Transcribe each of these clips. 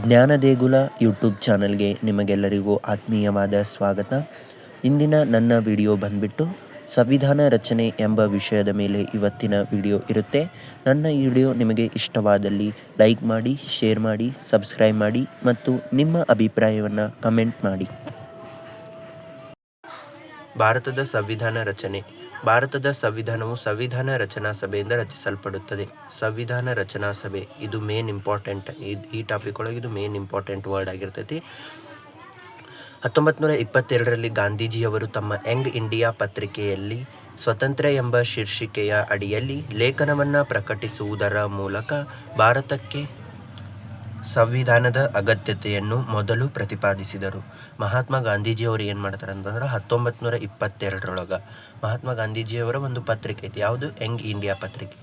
ಜ್ಞಾನದೇಗುಲ YouTube ಚಾನಲ್ಗೆ ನಿಮಗೆಲ್ಲರಿಗೂ ಆತ್ಮೀಯವಾದ ಸ್ವಾಗತ. ಇಂದಿನ ನನ್ನ ವಿಡಿಯೋ ಬಂದ್ಬಿಟ್ಟು ಸಂವಿಧಾನ ರಚನೆ ಎಂಬ ವಿಷಯದ ಮೇಲೆ ಇವತ್ತಿನ ವಿಡಿಯೋ ಇರುತ್ತೆ. ನನ್ನ ಈ ವಿಡಿಯೋ ನಿಮಗೆ ಇಷ್ಟವಾದಲ್ಲಿ ಲೈಕ್ ಮಾಡಿ, ಶೇರ್ ಮಾಡಿ, ಸಬ್ಸ್ಕ್ರೈಬ್ ಮಾಡಿ ಮತ್ತು ನಿಮ್ಮ ಅಭಿಪ್ರಾಯವನ್ನು ಕಮೆಂಟ್ ಮಾಡಿ. ಭಾರತದ ಸಂವಿಧಾನ ರಚನೆ. ಭಾರತದ ಸಂವಿಧಾನವು ಸಂವಿಧಾನ ರಚನಾ ಸಭೆಯಿಂದ ರಚಿಸಲ್ಪಡುತ್ತದೆ. ಸಂವಿಧಾನ ರಚನಾ ಸಭೆ ಇದು ಮೇನ್ ಇಂಪಾರ್ಟೆಂಟ್. ಈ ಟಾಪಿಕ್ ಒಳಗೆ ಇದು ಮೇನ್ ಇಂಪಾರ್ಟೆಂಟ್ ವರ್ಡ್ ಆಗಿರ್ತೈತಿ. 1922ರಲ್ಲಿ ಗಾಂಧೀಜಿಯವರು ತಮ್ಮ ಯಂಗ್ ಇಂಡಿಯಾ ಪತ್ರಿಕೆಯಲ್ಲಿ ಸ್ವಾತಂತ್ರ್ಯ ಎಂಬ ಶೀರ್ಷಿಕೆಯ ಅಡಿಯಲ್ಲಿ ಲೇಖನವನ್ನು ಪ್ರಕಟಿಸುವುದರ ಮೂಲಕ ಭಾರತಕ್ಕೆ ಸಂವಿಧಾನದ ಅಗತ್ಯತೆಯನ್ನು ಮೊದಲು ಪ್ರತಿಪಾದಿಸಿದರು. ಮಹಾತ್ಮ ಗಾಂಧೀಜಿಯವರು ಏನು ಮಾಡ್ತಾರೆ ಅಂತಂದ್ರೆ 1922ರೊಳಗೆ ಮಹಾತ್ಮ ಗಾಂಧೀಜಿಯವರ ಒಂದು ಪತ್ರಿಕೆ ಐತಿ. ಯಾವುದು? ಯಂಗ್ ಇಂಡಿಯಾ ಪತ್ರಿಕೆ.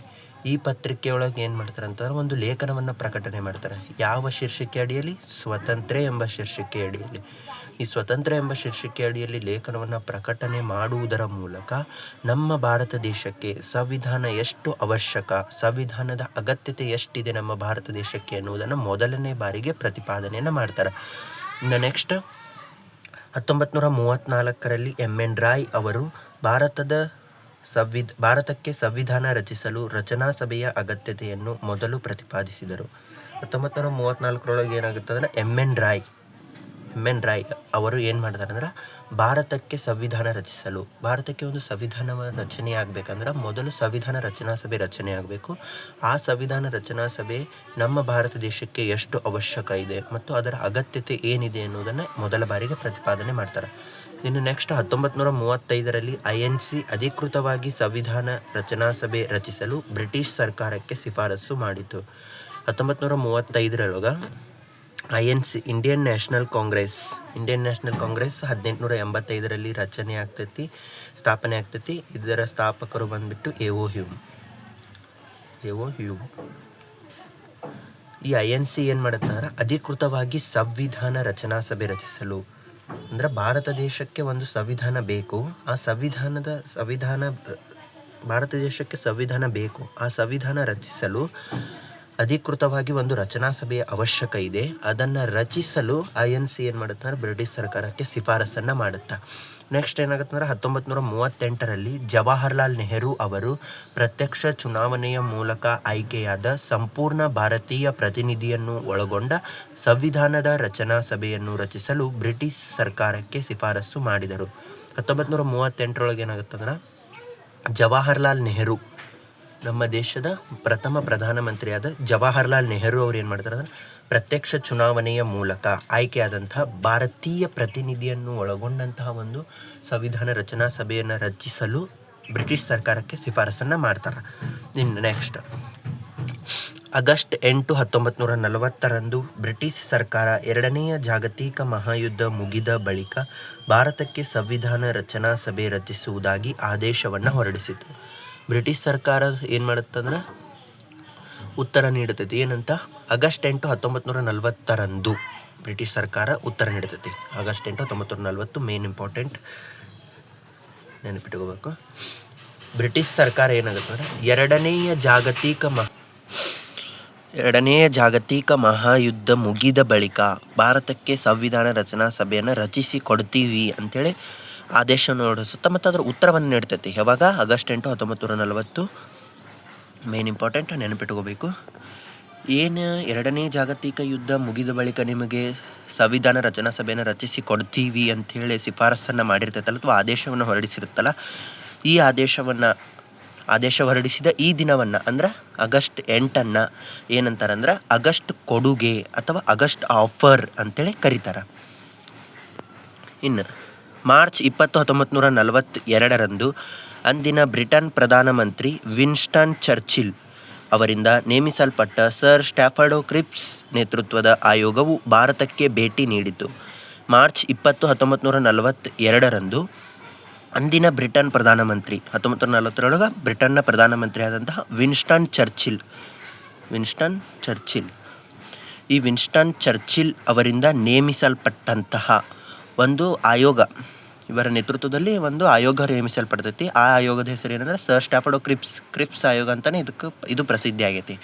ಈ ಪತ್ರಿಕೆಯೊಳಗೆ ಏನು ಮಾಡ್ತಾರೆ ಅಂತಂದ್ರೆ ಒಂದು ಲೇಖನವನ್ನು ಪ್ರಕಟಣೆ ಮಾಡ್ತಾರೆ. ಯಾವ ಶೀರ್ಷಿಕೆ ಅಡಿಯಲ್ಲಿ? ಸ್ವಾತಂತ್ರ್ಯ ಎಂಬ ಶೀರ್ಷಿಕೆ ಅಡಿಯಲ್ಲಿ. ಈ ಸ್ವತಂತ್ರ ಎಂಬ ಶೀರ್ಷಿಕೆ ಅಡಿಯಲ್ಲಿ ಲೇಖನವನ್ನು ಪ್ರಕಟಣೆ ಮಾಡುವುದರ ಮೂಲಕ ನಮ್ಮ ಭಾರತ ದೇಶಕ್ಕೆ ಸಂವಿಧಾನ ಎಷ್ಟು ಅವಶ್ಯಕ, ಸಂವಿಧಾನದ ಅಗತ್ಯತೆ ಎಷ್ಟಿದೆ ನಮ್ಮ ಭಾರತ ದೇಶಕ್ಕೆ ಅನ್ನುವುದನ್ನು ಮೊದಲನೇ ಬಾರಿಗೆ ಪ್ರತಿಪಾದನೆಯನ್ನು ಮಾಡ್ತಾರೆ. ಇನ್ನು ನೆಕ್ಸ್ಟ್ 1934ರಲ್ಲಿ ಎನ್ ರಾಯ್ ಅವರು ಭಾರತಕ್ಕೆ ಸಂವಿಧಾನ ರಚಿಸಲು ರಚನಾ ಸಭೆಯ ಅಗತ್ಯತೆಯನ್ನು ಮೊದಲು ಪ್ರತಿಪಾದಿಸಿದರು. 1934ರೊಳಗೆ ಏನಾಗುತ್ತೆ ಅಂದರೆ ಎನ್ ರಾಯ್ ಅವರು ಏನು ಮಾಡ್ತಾರೆ ಅಂದ್ರೆ ಭಾರತಕ್ಕೆ ಸಂವಿಧಾನ ರಚಿಸಲು, ಭಾರತಕ್ಕೆ ಒಂದು ಸಂವಿಧಾನ ರಚನೆ ಆಗಬೇಕಂದ್ರೆ ಮೊದಲು ಸಂವಿಧಾನ ರಚನಾ ಸಭೆ ರಚನೆ ಆಗಬೇಕು. ಆ ಸಂವಿಧಾನ ರಚನಾ ಸಭೆ ನಮ್ಮ ಭಾರತ ದೇಶಕ್ಕೆ ಎಷ್ಟು ಅವಶ್ಯಕ ಇದೆ ಮತ್ತು ಅದರ ಅಗತ್ಯತೆ ಏನಿದೆ ಅನ್ನೋದನ್ನು ಮೊದಲ ಬಾರಿಗೆ ಪ್ರತಿಪಾದನೆ ಮಾಡ್ತಾರೆ. ಇನ್ನು ನೆಕ್ಸ್ಟ್ 1935ರಲ್ಲಿ INC ಅಧಿಕೃತವಾಗಿ ಸಂವಿಧಾನ ರಚನಾ ಸಭೆ ರಚಿಸಲು ಬ್ರಿಟಿಷ್ ಸರ್ಕಾರಕ್ಕೆ ಶಿಫಾರಸು ಮಾಡಿತು. 1935ರೊಳಗೆ INC ಇಂಡಿಯನ್ ನ್ಯಾಷನಲ್ ಕಾಂಗ್ರೆಸ್ 1885ರಲ್ಲಿ ಸ್ಥಾಪನೆ ಆಗ್ತೈತಿ. ಇದರ ಸ್ಥಾಪಕರು ಬಂದ್ಬಿಟ್ಟು ಎ.ಓ. ಹ್ಯೂಮ್. ಈ INC ಏನು ಮಾಡುತ್ತಾರೆ? ಅಧಿಕೃತವಾಗಿ ಸಂವಿಧಾನ ರಚನಾ ಸಭೆ ರಚಿಸಲು, ಅಂದ್ರೆ ಭಾರತ ದೇಶಕ್ಕೆ ಒಂದು ಸಂವಿಧಾನ ಬೇಕು. ಭಾರತ ದೇಶಕ್ಕೆ ಸಂವಿಧಾನ ಬೇಕು. ಆ ಸಂವಿಧಾನ ರಚಿಸಲು ಅಧಿಕೃತವಾಗಿ ಒಂದು ರಚನಾ ಸಭೆಯ ಅವಶ್ಯಕ ಇದೆ. ಅದನ್ನು ರಚಿಸಲು INC ಏನು ಮಾಡುತ್ತಾರೆ? ಬ್ರಿಟಿಷ್ ಸರ್ಕಾರಕ್ಕೆ ಶಿಫಾರಸನ್ನು ಮಾಡುತ್ತಾ. ನೆಕ್ಸ್ಟ್ ಏನಾಗುತ್ತೆ ಅಂದರೆ 1938ರಲ್ಲಿ ಜವಾಹರ್ಲಾಲ್ ನೆಹರು ಅವರು ಪ್ರತ್ಯಕ್ಷ ಚುನಾವಣೆಯ ಮೂಲಕ ಆಯ್ಕೆಯಾದ ಸಂಪೂರ್ಣ ಭಾರತೀಯ ಪ್ರತಿನಿಧಿಯನ್ನು ಒಳಗೊಂಡ ಸಂವಿಧಾನದ ರಚನಾ ಸಭೆಯನ್ನು ರಚಿಸಲು ಬ್ರಿಟಿಷ್ ಸರ್ಕಾರಕ್ಕೆ ಶಿಫಾರಸು ಮಾಡಿದರು. 1938ರೊಳಗೆ ಏನಾಗುತ್ತೆ ಅಂದ್ರೆ ಜವಾಹರ್ಲಾಲ್ ನೆಹರು, ನಮ್ಮ ದೇಶದ ಪ್ರಥಮ ಪ್ರಧಾನಮಂತ್ರಿಯಾದ ಜವಾಹರ್ಲಾಲ್ ನೆಹರು ಅವರು ಏನು ಮಾಡ್ತಾರೆ ಅಂದ್ರೆ ಪ್ರತ್ಯಕ್ಷ ಚುನಾವಣೆಯ ಮೂಲಕ ಆಯ್ಕೆಯಾದಂತಹ ಭಾರತೀಯ ಪ್ರತಿನಿಧಿಯನ್ನು ಒಳಗೊಂಡಂತಹ ಒಂದು ಸಂವಿಧಾನ ರಚನಾ ಸಭೆಯನ್ನು ರಚಿಸಲು ಬ್ರಿಟಿಷ್ ಸರ್ಕಾರಕ್ಕೆ ಶಿಫಾರಸನ್ನು ಮಾಡ್ತಾರೆ. ಇನ್ನು ನೆಕ್ಸ್ಟ್ ಆಗಸ್ಟ್ 8, 1940ರಂದು ಬ್ರಿಟಿಷ್ ಸರ್ಕಾರ ಎರಡನೆಯ ಜಾಗತಿಕ ಮಹಾಯುದ್ಧ ಮುಗಿದ ಬಳಿಕ ಭಾರತಕ್ಕೆ ಸಂವಿಧಾನ ರಚನಾ ಸಭೆ ರಚಿಸುವುದಾಗಿ ಆದೇಶವನ್ನು ಹೊರಡಿಸಿತು. ಬ್ರಿಟಿಷ್ ಸರ್ಕಾರ ಏನು ಮಾಡುತ್ತಂದ್ರೆ ಉತ್ತರ ನೀಡುತ್ತದೆ. ಏನಂತ? ಆಗಸ್ಟ್ 8, 1940ರಂದು ಬ್ರಿಟಿಷ್ ಸರ್ಕಾರ ಉತ್ತರ ನೀಡುತ್ತದೆ. ಆಗಸ್ಟ್ 8, 1940 ಮೇನ್ ಇಂಪಾರ್ಟೆಂಟ್, ನೆನಪಿಟ್ಕೋಬೇಕು. ಬ್ರಿಟಿಷ್ ಸರ್ಕಾರ ಏನಾಗುತ್ತೆ ಅಂದರೆ ಎರಡನೆಯ ಜಾಗತಿಕ ಮಹಾಯುದ್ಧ ಮುಗಿದ ಬಳಿಕ ಭಾರತಕ್ಕೆ ಸಂವಿಧಾನ ರಚನಾ ಸಭೆಯನ್ನು ರಚಿಸಿ ಕೊಡ್ತೀವಿ ಅಂಥೇಳಿ ಆದೇಶವನ್ನು ಹೊರಡಿಸುತ್ತೆ ಮತ್ತು ಅದರ ಉತ್ತರವನ್ನು ನೀಡ್ತೈತಿ. ಯಾವಾಗ? ಆಗಸ್ಟ್ 8, 1940 ಮೇನ್ ಇಂಪಾರ್ಟೆಂಟ್, ನೆನಪಿಟ್ಕೋಬೇಕು. ಏನು ಎರಡನೇ ಜಾಗತಿಕ ಯುದ್ಧ ಮುಗಿದ ಬಳಿಕ ನಿಮಗೆ ಸಂವಿಧಾನ ರಚನಾ ಸಭೆಯನ್ನು ರಚಿಸಿ ಕೊಡ್ತೀವಿ ಅಂಥೇಳಿ ಶಿಫಾರಸನ್ನು ಮಾಡಿರ್ತೈತಲ್ಲ ಅಥವಾ ಆದೇಶವನ್ನು ಹೊರಡಿಸಿರುತ್ತಲ್ಲ, ಈ ಆದೇಶ ಹೊರಡಿಸಿದ ಈ ದಿನವನ್ನು ಅಂದ್ರೆ ಆಗಸ್ಟ್ 8 ಏನಂತಾರಂದ್ರೆ ಆಗಸ್ಟ್ ಕೊಡುಗೆ ಅಥವಾ ಆಗಸ್ಟ್ ಆಫರ್ ಅಂತೇಳಿ ಕರೀತಾರೆ. ಇನ್ನು ಮಾರ್ಚ್ 20, 1942ರಂದು ಅಂದಿನ ಬ್ರಿಟನ್ ಪ್ರಧಾನಮಂತ್ರಿ ವಿನ್ಸ್ಟನ್ ಚರ್ಚಿಲ್ ಅವರಿಂದ ನೇಮಿಸಲ್ಪಟ್ಟ ಸರ್ ಸ್ಟ್ಯಾಫರ್ಡ್ ಕ್ರಿಪ್ಸ್ ನೇತೃತ್ವದ ಆಯೋಗವು ಭಾರತಕ್ಕೆ ಭೇಟಿ ನೀಡಿತು. ಮಾರ್ಚ್ 20, 1942ರಂದು ಅಂದಿನ ಬ್ರಿಟನ್ ಪ್ರಧಾನಮಂತ್ರಿ 1940ರೊಳಗೆ ಬ್ರಿಟನ್ನ ಪ್ರಧಾನಮಂತ್ರಿ ಆದಂತಹ ವಿನ್ಸ್ಟನ್ ಚರ್ಚಿಲ್ ಅವರಿಂದ ನೇಮಿಸಲ್ಪಟ್ಟಂತಹ ಒಂದು ಆಯೋಗ, ಇವರ ನೇತೃತ್ವದಲ್ಲಿ ಒಂದು ಆಯೋಗ ನೇಮಿಸಲ್ಪಡ್ತೈತಿ. ಆ ಆಯೋಗದ ಹೆಸರು ಏನಂದ್ರೆ ಸರ್ ಸ್ಟ್ಯಾಫರ್ಡ್ ಕ್ರಿಪ್ಸ್ ಆಯೋಗ ಅಂತಲೇ ಇದು ಪ್ರಸಿದ್ಧಿ ಆಗೈತಿ.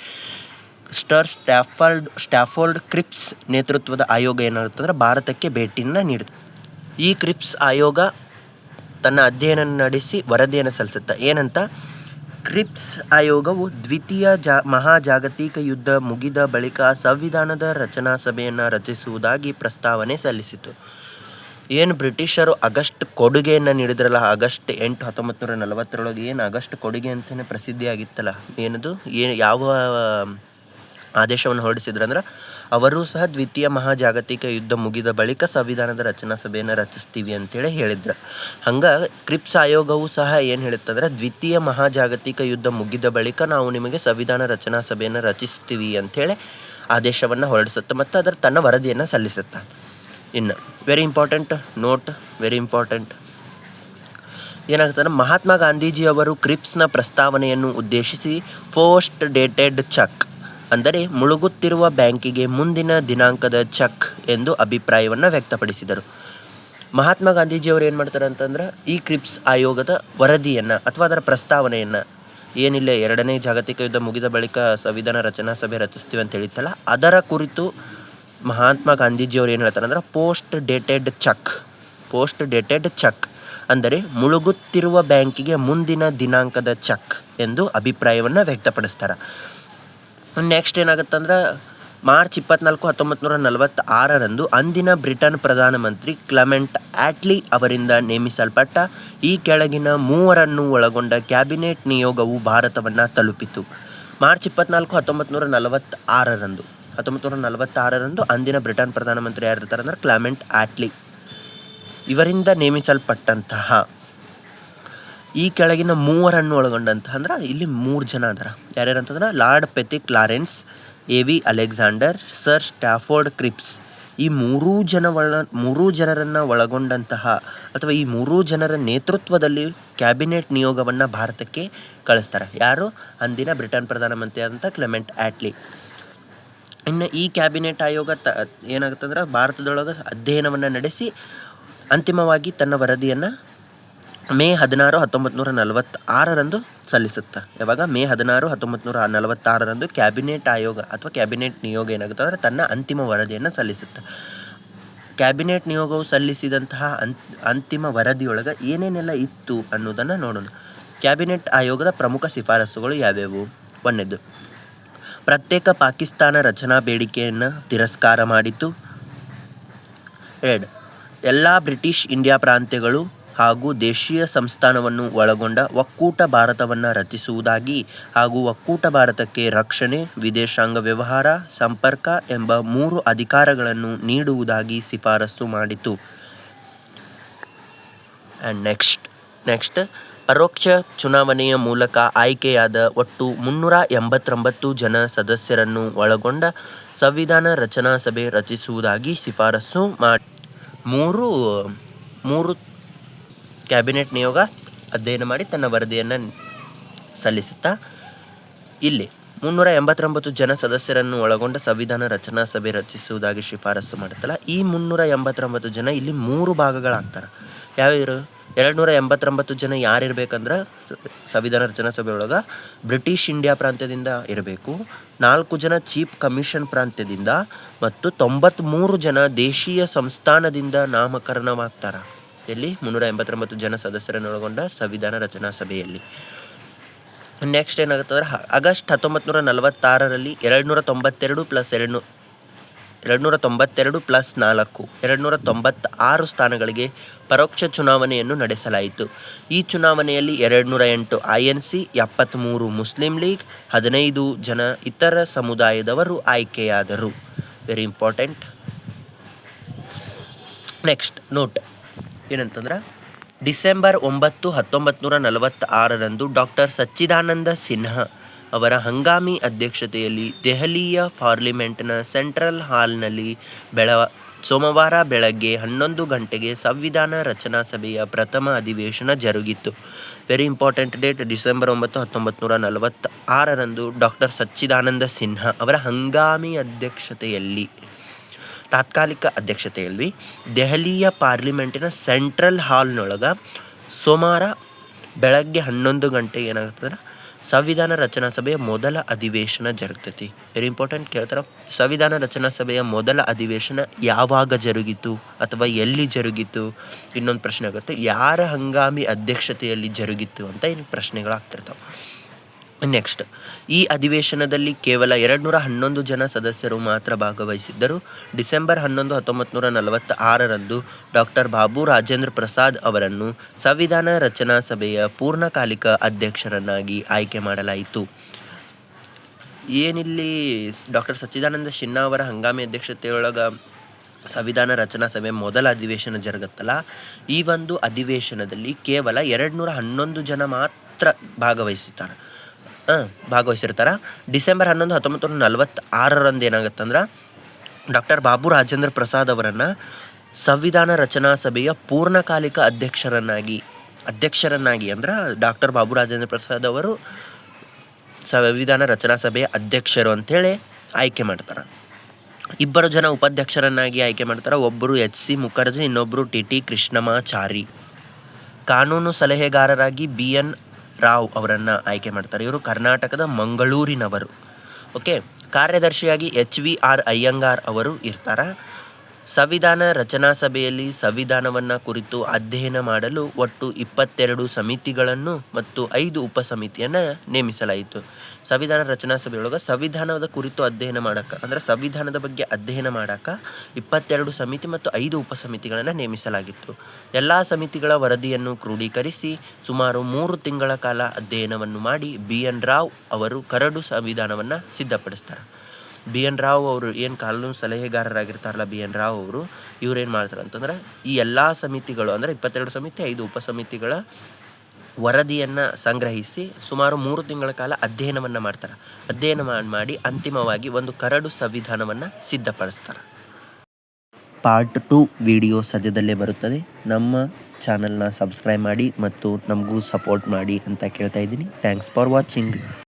ಸ್ಟಾಫೋರ್ಡ್ ಕ್ರಿಪ್ಸ್ ನೇತೃತ್ವದ ಆಯೋಗ ಏನಾಗುತ್ತಂದ್ರೆ ಭಾರತಕ್ಕೆ ಭೇಟಿಯನ್ನು ನೀಡುತ್ತೆ. ಈ ಕ್ರಿಪ್ಸ್ ಆಯೋಗ ತನ್ನ ಅಧ್ಯಯನ ನಡೆಸಿ ವರದಿಯನ್ನು ಸಲ್ಲಿಸುತ್ತೆ. ಏನಂತ, ಕ್ರಿಪ್ಸ್ ಆಯೋಗವು ದ್ವಿತೀಯ ಮಹಾಜಾಗತಿಕ ಯುದ್ಧ ಮುಗಿದ ಬಳಿಕ ಸಂವಿಧಾನದ ರಚನಾ ಸಭೆಯನ್ನು ರಚಿಸುವುದಾಗಿ ಪ್ರಸ್ತಾವನೆ ಸಲ್ಲಿಸಿತು. ಏನು ಬ್ರಿಟಿಷರು ಆಗಸ್ಟ್ ಕೊಡುಗೆಯನ್ನು ನೀಡಿದ್ರಲ್ಲ, ಆಗಸ್ಟ್ 8, 1940 ಏನು ಆಗಸ್ಟ್ ಕೊಡುಗೆ ಅಂತಲೇ ಪ್ರಸಿದ್ಧಿಯಾಗಿತ್ತಲ್ಲ, ಯಾವ ಆದೇಶವನ್ನು ಹೊರಡಿಸಿದ್ರಂದ್ರೆ, ಅವರೂ ಸಹ ದ್ವಿತೀಯ ಮಹಾಜಾಗತಿಕ ಯುದ್ಧ ಮುಗಿದ ಬಳಿಕ ಸಂವಿಧಾನದ ರಚನಾ ಸಭೆಯನ್ನು ರಚಿಸ್ತೀವಿ ಅಂತೇಳಿ ಹೇಳಿದ್ರು. ಹಂಗೆ ಕ್ರಿಪ್ಸ್ ಆಯೋಗವು ಸಹ ಏನು ಹೇಳುತ್ತಂದ್ರೆ, ದ್ವಿತೀಯ ಮಹಾಜಾಗತಿಕ ಯುದ್ಧ ಮುಗಿದ ಬಳಿಕ ನಾವು ನಿಮಗೆ ಸಂವಿಧಾನ ರಚನಾ ಸಭೆಯನ್ನು ರಚಿಸ್ತೀವಿ ಅಂಥೇಳಿ ಆದೇಶವನ್ನು ಹೊರಡಿಸುತ್ತೆ ಮತ್ತು ಅದರ ತನ್ನ ವರದಿಯನ್ನು ಸಲ್ಲಿಸುತ್ತೆ. ಇನ್ನು very important note, very important ಏನಾಗ್ತದೆ, ಮಹಾತ್ಮ ಗಾಂಧೀಜಿಯವರು ಕ್ರಿಪ್ಸ್ನ ಪ್ರಸ್ತಾವನೆಯನ್ನು ಉದ್ದೇಶಿಸಿ ಪೋಸ್ಟ್ ಡೇಟೆಡ್ ಚೆಕ್, ಅಂದರೆ ಮುಳುಗುತ್ತಿರುವ ಬ್ಯಾಂಕಿಗೆ ಮುಂದಿನ ದಿನಾಂಕದ ಚೆಕ್ ಎಂದು ಅಭಿಪ್ರಾಯವನ್ನು ವ್ಯಕ್ತಪಡಿಸಿದರು. ಮಹಾತ್ಮ ಗಾಂಧೀಜಿಯವರು ಏನು ಮಾಡ್ತಾರೆ ಅಂತಂದ್ರೆ, ಈ ಕ್ರಿಪ್ಸ್ ಆಯೋಗದ ವರದಿಯನ್ನು ಅಥವಾ ಅದರ ಪ್ರಸ್ತಾವನೆಯನ್ನು, ಏನಿಲ್ಲ 2ನೇ ಜಾಗತಿಕ ಯುದ್ಧ ಮುಗಿದ ಬಳಿಕ ಸಂವಿಧಾನ ರಚನಾ ಸಭೆ ರಚಿಸ್ತೀವಿ ಅಂತ ಹೇಳಿತ್ತಲ್ಲ, ಅದರ ಕುರಿತು ಮಹಾತ್ಮ ಗಾಂಧೀಜಿಯವರು ಏನು ಹೇಳ್ತಾರೆ ಅಂದ್ರೆ, ಪೋಸ್ಟ್ ಡೇಟೆಡ್ ಚೆಕ್ ಅಂದರೆ ಮುಳುಗುತ್ತಿರುವ ಬ್ಯಾಂಕಿಗೆ ಮುಂದಿನ ದಿನಾಂಕದ ಚೆಕ್ ಎಂದು ಅಭಿಪ್ರಾಯವನ್ನು ವ್ಯಕ್ತಪಡಿಸ್ತಾರೆ. ನೆಕ್ಸ್ಟ್ ಏನಾಗುತ್ತಂದ್ರೆ, ಮಾರ್ಚ್ 24, 1946 ಅಂದಿನ ಬ್ರಿಟನ್ ಪ್ರಧಾನಮಂತ್ರಿ ಕ್ಲೆಮೆಂಟ್ ಆಟ್ಲಿ ಅವರಿಂದ ನೇಮಿಸಲ್ಪಟ್ಟ ಈ ಕೆಳಗಿನ 3 ಒಳಗೊಂಡ ಕ್ಯಾಬಿನೆಟ್ ನಿಯೋಗವು ಭಾರತವನ್ನು ತಲುಪಿತು. ಮಾರ್ಚ್ 24, 1946 ಅಂದಿನ ಬ್ರಿಟನ್ ಪ್ರಧಾನಮಂತ್ರಿ ಯಾರಿರ್ತಾರೆ ಅಂದ್ರೆ ಕ್ಲೆಮೆಂಟ್ ಆಟ್ಲಿ ಇವರಿಂದ ನೇಮಿಸಲ್ಪಟ್ಟಂತಹ ಈ ಕೆಳಗಿನ 3 ಒಳಗೊಂಡಂತಹ, ಅಂದ್ರೆ ಇಲ್ಲಿ 3 ಜನ ಅದರ. ಯಾರ್ಯಾರಂತಂದ್ರೆ lord Pethick Lawrence, A.V. Alexander, sir Stafford Cripps. ಈ 3 ಜನರನ್ನು ಒಳಗೊಂಡಂತಹ ಅಥವಾ ಈ 3 ಜನರ ನೇತೃತ್ವದಲ್ಲಿ ಕ್ಯಾಬಿನೆಟ್ ನಿಯೋಗವನ್ನು ಭಾರತಕ್ಕೆ ಕಳಿಸ್ತಾರೆ. ಯಾರು? ಅಂದಿನ ಬ್ರಿಟನ್ ಪ್ರಧಾನಮಂತ್ರಿ ಆದಂಥ ಕ್ಲೆಮೆಂಟ್ ಆಟ್ಲಿ. ಇನ್ನು ಈ ಕ್ಯಾಬಿನೆಟ್ ಆಯೋಗ ಏನಾಗುತ್ತಂದ್ರೆ, ಭಾರತದೊಳಗೆ ಅಧ್ಯಯನವನ್ನು ನಡೆಸಿ ಅಂತಿಮವಾಗಿ ತನ್ನ ವರದಿಯನ್ನು ಮೇ 16, 1946 ಸಲ್ಲಿಸುತ್ತೆ. ಯಾವಾಗ? ಮೇ 16, 1946 ಕ್ಯಾಬಿನೆಟ್ ಆಯೋಗ ಅಥವಾ ಕ್ಯಾಬಿನೆಟ್ ನಿಯೋಗ ಏನಾಗುತ್ತೆ ಅಂದರೆ ತನ್ನ ಅಂತಿಮ ವರದಿಯನ್ನು ಸಲ್ಲಿಸುತ್ತೆ. ಕ್ಯಾಬಿನೆಟ್ ನಿಯೋಗವು ಸಲ್ಲಿಸಿದಂತಹ ಅಂತಿಮ ವರದಿಯೊಳಗೆ ಏನೇನೆಲ್ಲ ಇತ್ತು ಅನ್ನೋದನ್ನು ನೋಡೋಣ. ಕ್ಯಾಬಿನೆಟ್ ಆಯೋಗದ ಪ್ರಮುಖ ಶಿಫಾರಸುಗಳು ಯಾವ್ಯಾವು? 1ನೇದು, ಪ್ರತ್ಯೇಕ ಪಾಕಿಸ್ತಾನ ರಚನಾ ಬೇಡಿಕೆಯನ್ನು ತಿರಸ್ಕಾರ ಮಾಡಿತು. 2, ಎಲ್ಲ ಬ್ರಿಟಿಷ್ ಇಂಡಿಯಾ ಪ್ರಾಂತ್ಯಗಳು ಹಾಗೂ ದೇಶೀಯ ಸಂಸ್ಥಾನವನ್ನು ಒಳಗೊಂಡ ಒಕ್ಕೂಟ ಭಾರತವನ್ನು ರಚಿಸುವುದಾಗಿ ಹಾಗೂ ಒಕ್ಕೂಟ ಭಾರತಕ್ಕೆ ರಕ್ಷಣೆ, ವಿದೇಶಾಂಗ ವ್ಯವಹಾರ, ಸಂಪರ್ಕ ಎಂಬ 3 ಅಧಿಕಾರಗಳನ್ನು ನೀಡುವುದಾಗಿ ಶಿಫಾರಸು ಮಾಡಿತು. ಆ್ಯಂಡ್ ನೆಕ್ಸ್ಟ್ ಪರೋಕ್ಷ ಚುನಾವಣೆಯ ಮೂಲಕ ಆಯ್ಕೆಯಾದ ಒಟ್ಟು 389 ಜನ ಸದಸ್ಯರನ್ನು ಒಳಗೊಂಡ ಸಂವಿಧಾನ ರಚನಾ ಸಭೆ ರಚಿಸುವುದಾಗಿ ಶಿಫಾರಸು ಮಾಡಿ. ಮೂರು ಕ್ಯಾಬಿನೆಟ್ ನಿಯೋಗ ಅಧ್ಯಯನ ಮಾಡಿ ತನ್ನ ವರದಿಯನ್ನು ಸಲ್ಲಿಸುತ್ತಾ ಇಲ್ಲಿ 389 ಜನ ಸದಸ್ಯರನ್ನು ಒಳಗೊಂಡ ಸಂವಿಧಾನ ರಚನಾ ಸಭೆ ರಚಿಸುವುದಾಗಿ ಶಿಫಾರಸು ಮಾಡುತ್ತಲ್ಲ, ಈ 389 ಜನ ಇಲ್ಲಿ 3 ಭಾಗಗಳಾಗ್ತಾರೆ. ಯಾವ್ಯಾರು? 289 ಜನ ಯಾರಿರ್ಬೇಕಂದ್ರೆ ಸಂವಿಧಾನ ರಚನಾ ಸಭೆ ಒಳಗೆ ಬ್ರಿಟಿಷ್ ಇಂಡಿಯಾ ಪ್ರಾಂತ್ಯದಿಂದ ಇರಬೇಕು, 4 ಜನ ಚೀಫ್ ಕಮಿಷನ್ ಪ್ರಾಂತ್ಯದಿಂದ ಮತ್ತು 93 ಜನ ದೇಶೀಯ ಸಂಸ್ಥಾನದಿಂದ ನಾಮಕರಣವಾಗ್ತಾರೆ. ಎಲ್ಲಿ? 389 ಜನ ಸದಸ್ಯರನ್ನು ಒಳಗೊಂಡ ಸಂವಿಧಾನ ರಚನಾ ಸಭೆಯಲ್ಲಿ. ನೆಕ್ಸ್ಟ್ ಏನಾಗುತ್ತಂದ್ರೆ, ಆಗಸ್ಟ್ 1946 292 + 4 296 ಸ್ಥಾನಗಳಿಗೆ ಪರೋಕ್ಷ ಚುನಾವಣೆಯನ್ನು ನಡೆಸಲಾಯಿತು. ಈ ಚುನಾವಣೆಯಲ್ಲಿ 208 INC, 73 ಮುಸ್ಲಿಂ ಲೀಗ್, 15 ಜನ ಇತರ ಸಮುದಾಯದವರು ಆಯ್ಕೆಯಾದರು. Very important. ನೆಕ್ಸ್ಟ್ ನೋಟ್ ಏನಂತಂದ್ರೆ, ಡಿಸೆಂಬರ್ 9, 1946 ಡಾಕ್ಟರ್ ಸಚ್ಚಿದಾನಂದ ಸಿನ್ಹಾ ಅವರ ಹಂಗಾಮಿ ಅಧ್ಯಕ್ಷತೆಯಲ್ಲಿ ದೆಹಲಿಯ ಪಾರ್ಲಿಮೆಂಟ್ನ ಸೆಂಟ್ರಲ್ ಹಾಲ್ನಲ್ಲಿ ಸೋಮವಾರ ಬೆಳಗ್ಗೆ 11 ಗಂಟೆಗೆ ಸಂವಿಧಾನ ರಚನಾ ಸಭೆಯ ಪ್ರಥಮ ಅಧಿವೇಶನ ಜರುಗಿತು. Very important date, December 9, 1946 doctor Sachchidananda Sinha ಅವರ ಹಂಗಾಮಿ ತಾತ್ಕಾಲಿಕ ಅಧ್ಯಕ್ಷತೆಯಲ್ಲಿ ದೆಹಲಿಯ ಪಾರ್ಲಿಮೆಂಟಿನ ಸೆಂಟ್ರಲ್ ಹಾಲ್ನೊಳಗೆ ಸೋಮವಾರ ಬೆಳಗ್ಗೆ 11 ಗಂಟೆಗೆ ಏನಾಗ್ತದೆ, ಸಂವಿಧಾನ ರಚನಾ ಸಭೆಯ ಮೊದಲ ಅಧಿವೇಶನ ಜರುಗ್ತೈತಿ. ವೆರಿ ಇಂಪಾರ್ಟೆಂಟ್ ಕೇಳ್ತಾರೆ. ಸಂವಿಧಾನ ರಚನಾ ಸಭೆಯ ಮೊದಲ ಅಧಿವೇಶನ ಯಾವಾಗ ಜರುಗಿತು ಅಥವಾ ಎಲ್ಲಿ ಜರುಗಿತು? ಇನ್ನೊಂದು ಪ್ರಶ್ನೆ ಆಗುತ್ತೆ, ಯಾರ ಹಂಗಾಮಿ ಅಧ್ಯಕ್ಷತೆಯಲ್ಲಿ ಜರುಗಿತು ಅಂತ ಇನ್ನು ಪ್ರಶ್ನೆಗಳಾಗ್ತಿರ್ತಾವೆ. ನೆಕ್ಸ್ಟ್, ಈ ಅಧಿವೇಶನದಲ್ಲಿ ಕೇವಲ 211 ಜನ ಸದಸ್ಯರು ಮಾತ್ರ ಭಾಗವಹಿಸಿದ್ದರು. ಡಿಸೆಂಬರ್ 11, 1946ರಂದು ಡಾಕ್ಟರ್ ಬಾಬು ರಾಜೇಂದ್ರ ಪ್ರಸಾದ್ ಅವರನ್ನು ಸಂವಿಧಾನ ರಚನಾ ಸಭೆಯ ಪೂರ್ಣಕಾಲಿಕ ಅಧ್ಯಕ್ಷರನ್ನಾಗಿ ಆಯ್ಕೆ ಮಾಡಲಾಯಿತು. ಏನಿಲ್ಲಿ ಡಾಕ್ಟರ್ ಸಚ್ಚಿದಾನಂದ ಸಿನ್ಹಾ ಅವರ ಹಂಗಾಮಿ ಅಧ್ಯಕ್ಷತೆಯೊಳಗೆ ಸಂವಿಧಾನ ರಚನಾ ಸಭೆ ಮೊದಲ ಅಧಿವೇಶನ ಜರುಗುತ್ತಲ್ಲ, ಈ ಒಂದು ಅಧಿವೇಶನದಲ್ಲಿ ಕೇವಲ 211 ಜನ ಮಾತ್ರ ಭಾಗವಹಿಸಿರ್ತಾರೆ. ಡಿಸೆಂಬರ್ 11, 1946ರಂದು ಏನಾಗುತ್ತಂದ್ರೆ ಡಾಕ್ಟರ್ ಬಾಬು ರಾಜೇಂದ್ರ ಪ್ರಸಾದ್ ಅವರನ್ನು ಸಂವಿಧಾನ ರಚನಾ ಸಭೆಯ ಪೂರ್ಣಕಾಲಿಕ ಅಧ್ಯಕ್ಷರನ್ನಾಗಿ ಅಂದ್ರೆ ಡಾಕ್ಟರ್ ಬಾಬು ರಾಜೇಂದ್ರ ಪ್ರಸಾದ್ ಅವರು ಸಂವಿಧಾನ ರಚನಾ ಸಭೆಯ ಅಧ್ಯಕ್ಷರು ಅಂಥೇಳಿ ಆಯ್ಕೆ ಮಾಡ್ತಾರೆ. 2 ಜನ ಉಪಾಧ್ಯಕ್ಷರನ್ನಾಗಿ ಆಯ್ಕೆ ಮಾಡ್ತಾರೆ. ಒಬ್ಬರು HC ಮುಖರ್ಜಿ, ಇನ್ನೊಬ್ಬರು TT ಕೃಷ್ಣಮಾಚಾರಿ. ಕಾನೂನು ಸಲಹೆಗಾರರಾಗಿ BN ರಾವ್ ಅವರನ್ನು ಆಯ್ಕೆ ಮಾಡ್ತಾರೆ. ಇವರು ಕರ್ನಾಟಕದ ಮಂಗಳೂರಿನವರು. ಓಕೆ. ಕಾರ್ಯದರ್ಶಿಯಾಗಿ HVR ಅಯ್ಯಂಗಾರ್ ಅವರು ಇರ್ತಾರೆ. ಸಂವಿಧಾನ ರಚನಾ ಸಭೆಯಲ್ಲಿ ಸಂವಿಧಾನವನ್ನು ಕುರಿತು ಅಧ್ಯಯನ ಮಾಡಲು ಒಟ್ಟು 22 ಸಮಿತಿಗಳನ್ನು ಮತ್ತು 5 ಉಪಸಮಿತಿಯನ್ನು ನೇಮಿಸಲಾಯಿತು. ಸಂವಿಧಾನ ರಚನಾ ಸಭೆಯೊಳಗೆ ಸಂವಿಧಾನದ ಕುರಿತು ಅಧ್ಯಯನ ಮಾಡೋಕ್ಕೆ ಅಂದರೆ ಸಂವಿಧಾನದ ಬಗ್ಗೆ ಅಧ್ಯಯನ ಮಾಡೋಕ್ಕೆ 22 ಸಮಿತಿ ಮತ್ತು 5 ಉಪಸಮಿತಿಗಳನ್ನು ನೇಮಿಸಲಾಗಿತ್ತು. ಎಲ್ಲ ಸಮಿತಿಗಳ ವರದಿಯನ್ನು ಕ್ರೋಢೀಕರಿಸಿ ಸುಮಾರು 3 ತಿಂಗಳ ಕಾಲ ಅಧ್ಯಯನವನ್ನು ಮಾಡಿ BN ರಾವ್ ಅವರು ಕರಡು ಸಂವಿಧಾನವನ್ನು ಸಿದ್ಧಪಡಿಸ್ತಾರೆ. BN ರಾವ್ ಅವರು ಏನು ಕಾನೂನು ಸಲಹೆಗಾರರಾಗಿರ್ತಾರಲ್ಲ, BN ರಾವ್ ಅವರು, ಇವ್ರು ಏನು ಮಾಡ್ತಾರೆ ಅಂತಂದ್ರೆ ಈ ಎಲ್ಲ ಸಮಿತಿಗಳು ಅಂದರೆ 22 ಸಮಿತಿ 5 ಉಪಸಮಿತಿಗಳ ವರದಿಯನ್ನು ಸಂಗ್ರಹಿಸಿ ಸುಮಾರು 3 ತಿಂಗಳ ಕಾಲ ಅಧ್ಯಯನವನ್ನು ಮಾಡ್ತಾರೆ. ಅಧ್ಯಯನ ಮಾಡಿ ಅಂತಿಮವಾಗಿ ಒಂದು ಕರಡು ಸಂವಿಧಾನವನ್ನು ಸಿದ್ಧಪಡಿಸ್ತಾರೆ. ಪಾರ್ಟ್ 2 ವಿಡಿಯೋ ಸದ್ಯದಲ್ಲೇ ಬರುತ್ತದೆ. ನಮ್ಮ ಚಾನಲ್ನ ಸಬ್ಸ್ಕ್ರೈಬ್ ಮಾಡಿ ಮತ್ತು ನಮಗೂ ಸಪೋರ್ಟ್ ಮಾಡಿ ಅಂತ ಕೇಳ್ತಾ ಇದ್ದೀನಿ. Thanks for watching.